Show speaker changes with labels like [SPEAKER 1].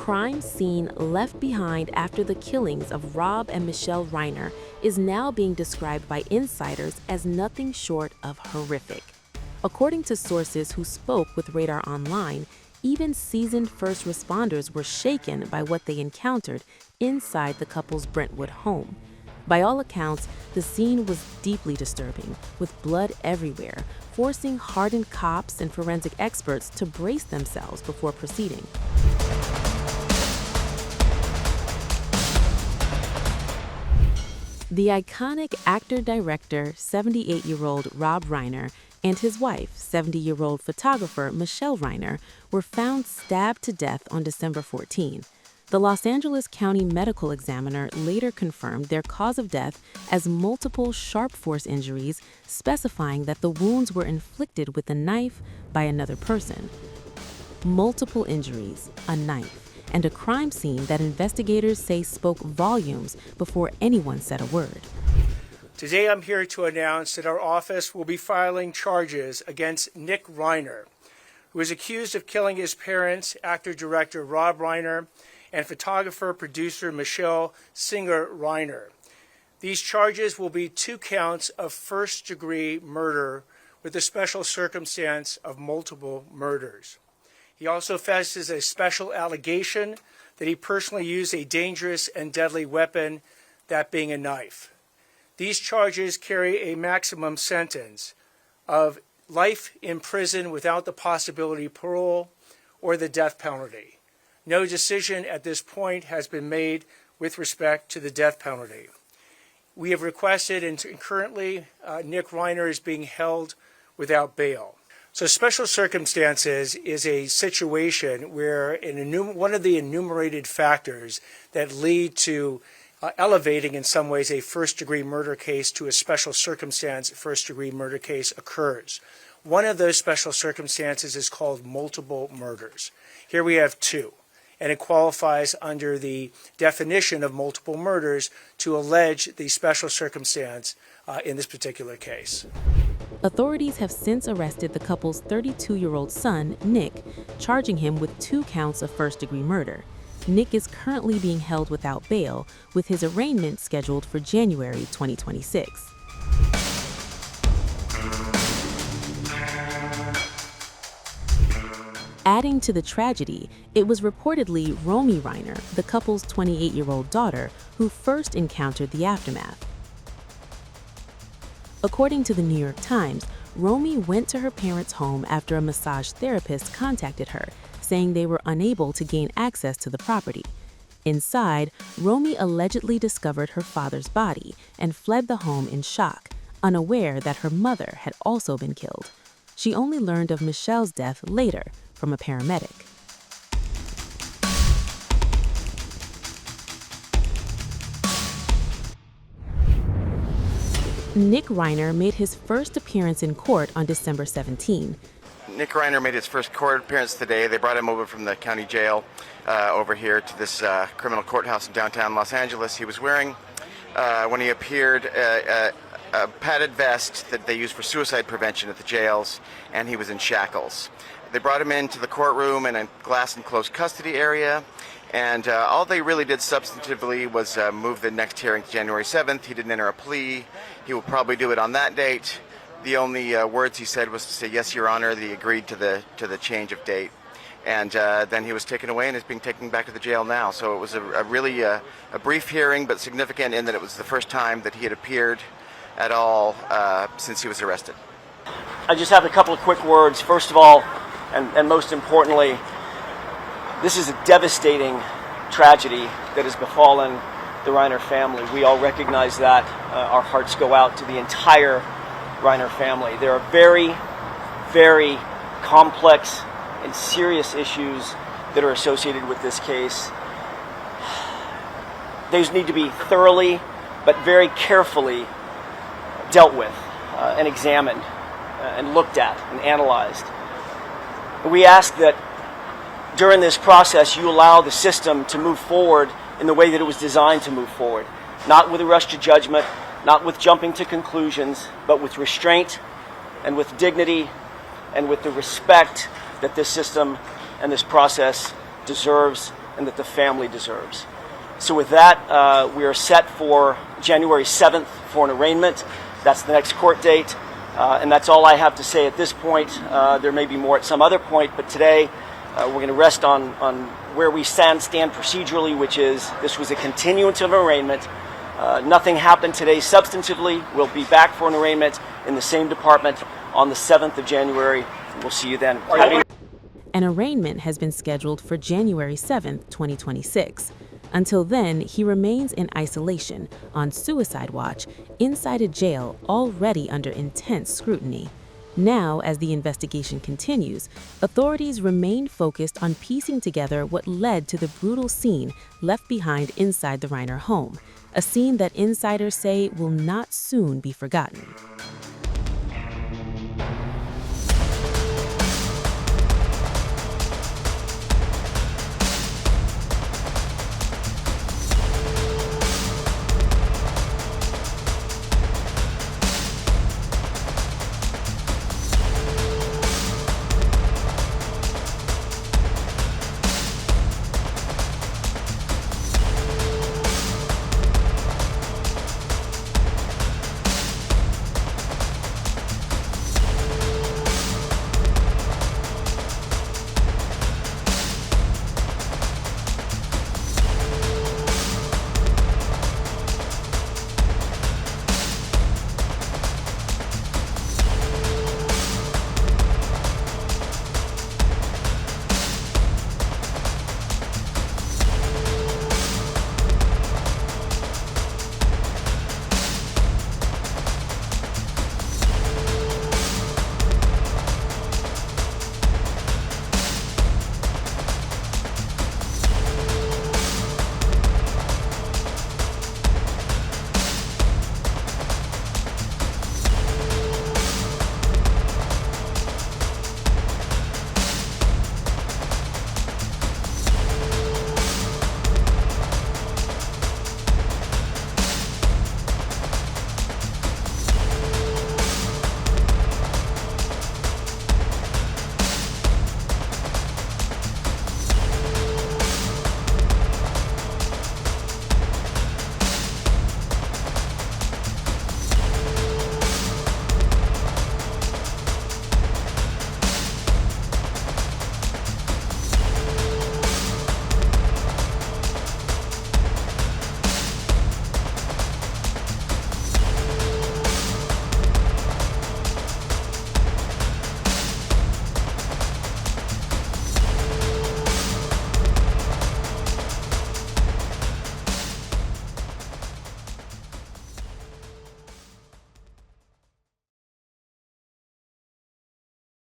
[SPEAKER 1] crime scene left behind after the killings of Rob and Michele Reiner is now being described by insiders as nothing short of horrific. According to sources who spoke with Radar Online, even seasoned first responders were shaken by what they encountered inside the couple's Brentwood home. By all accounts, the scene was deeply disturbing, with blood everywhere, forcing hardened cops and forensic experts to brace themselves before proceeding. The iconic actor-director, 78-year-old Rob Reiner, and his wife, 70-year-old photographer Michele Reiner, were found stabbed to death on December 14. The Los Angeles County Medical Examiner later confirmed their cause of death as multiple sharp force injuries, specifying that the wounds were inflicted with a knife by another person. Multiple injuries, a knife, and a crime scene that investigators say spoke volumes before anyone said a word.
[SPEAKER 2] Today I'm here to announce that our office will be filing charges against Nick Reiner, who is accused of killing his parents, actor-director Rob Reiner, and photographer-producer Michele Singer Reiner. These charges will be 2 counts of first-degree murder with the special circumstance of multiple murders. He also faces a special allegation that he personally used a dangerous and deadly weapon, that being a knife. These charges carry a maximum sentence of life in prison without the possibility of parole or the death penalty. No decision at this point has been made with respect to the death penalty. We have requested, and currently Nick Reiner is being held without bail. So special circumstances is a situation where one of the enumerated factors that lead to elevating in some ways a first-degree murder case to a special circumstance first-degree murder case occurs. One of those special circumstances is called multiple murders. Here we have 2. And it qualifies under the definition of multiple murders to allege the special circumstance in this particular case.
[SPEAKER 1] Authorities have since arrested the couple's 32-year-old son, Nick, charging him with 2 counts of first-degree murder. Nick is currently being held without bail, with his arraignment scheduled for January 2026. Adding to the tragedy, it was reportedly Romy Reiner, the couple's 28-year-old daughter, who first encountered the aftermath. According to the New York Times, Romy went to her parents' home after a massage therapist contacted her, saying they were unable to gain access to the property. Inside, Romy allegedly discovered her father's body and fled the home in shock, unaware that her mother had also been killed. She only learned of Michele's death later from a paramedic. Nick Reiner made his first appearance in court on December 17.
[SPEAKER 3] Nick Reiner made his first court appearance today. They brought him over from the county jail over here to this criminal courthouse in downtown Los Angeles. He was wearing, when he appeared, a padded vest that they use for suicide prevention at the jails, and he was in shackles. They brought him into the courtroom in a glass-enclosed custody area, and all they really did substantively was move the next hearing to January 7th. He didn't enter a plea. He will probably do it on that date. The only words he said was to say, "Yes, Your Honor," that he agreed to the change of date. And then he was taken away and is being taken back to the jail now. So it was a really a brief hearing, but significant in that it was the first time that he had appeared at all since he was arrested.
[SPEAKER 4] I just have a couple of quick words. First of all, and most importantly, this is a devastating tragedy that has befallen the Reiner family. We all recognize that. Our hearts go out to the entire Reiner family. There are very, very complex and serious issues that are associated with this case. Those need to be thoroughly but very carefully dealt with and examined and looked at and analyzed. We ask that during this process you allow the system to move forward in the way that it was designed to move forward, not with a rush to judgment, not with jumping to conclusions, but with restraint and with dignity and with the respect that this system and this process deserves and that the family deserves. So with that, we are set for January 7th for an arraignment. That's the next court date. And that's all I have to say at this point. There may be more at some other point, but today we're going to rest on where we stand procedurally, which is this was a continuance of arraignment. Nothing happened today substantively. We'll be back for an arraignment in the same department on the 7th of January. We'll see you then.
[SPEAKER 1] An arraignment has been scheduled for January 7th, 2026. Until then, he remains in isolation, on suicide watch, inside a jail already under intense scrutiny. Now, as the investigation continues, authorities remain focused on piecing together what led to the brutal scene left behind inside the Reiner home, a scene that insiders say will not soon be forgotten.